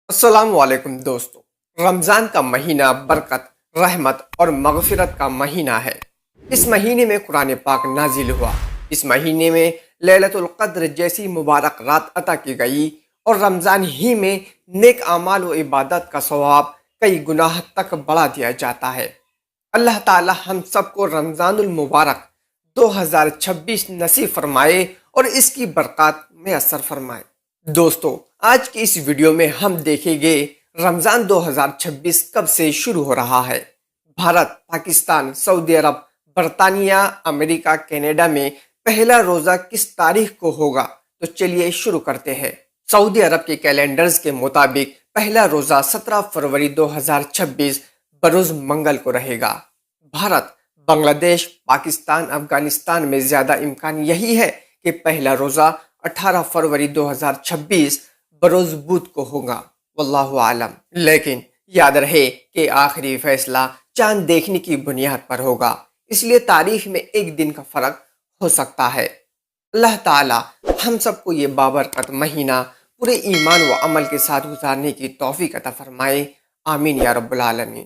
السلام علیکم دوستو، رمضان کا مہینہ برکت، رحمت اور مغفرت کا مہینہ ہے۔ اس مہینے میں قرآن پاک نازل ہوا۔ اس مہینے میں لیلۃ القدر جیسی مبارک رات عطا کی گئی اور رمضان ہی میں نیک اعمال و عبادت کا ثواب کئی گناہ تک بڑھا دیا جاتا ہے۔ اللہ تعالی ہم سب کو رمضان المبارک 2026 نصیب فرمائے اور اس کی برکات میسر فرمائے۔ دوستو، آج کی اس ویڈیو میں ہم دیکھیں گے رمضان 2026 کب سے شروع ہو رہا ہے۔ بھارت، پاکستان، سعودی عرب، برطانیہ، امریکہ، کینیڈا میں پہلا روزہ کس تاریخ کو ہوگا؟ تو چلیے شروع کرتے ہیں۔ سعودی عرب کے کیلنڈرز کے مطابق پہلا روزہ 17 فروری 2026 بروز منگل کو رہے گا۔ بھارت، بنگلہ دیش، پاکستان، افغانستان میں زیادہ امکان یہی ہے کہ پہلا روزہ 18 فروری 2026 بروز بدھ کو ہوگا، واللہ عالم۔ لیکن یاد رہے کہ آخری فیصلہ چاند دیکھنے کی بنیاد پر ہوگا، اس لیے تاریخ میں ایک دن کا فرق ہو سکتا ہے۔ اللہ تعالی ہم سب کو یہ بابرکت مہینہ پورے ایمان و عمل کے ساتھ گزارنے کی توفیق عطا فرمائے، آمین یا رب العالمین۔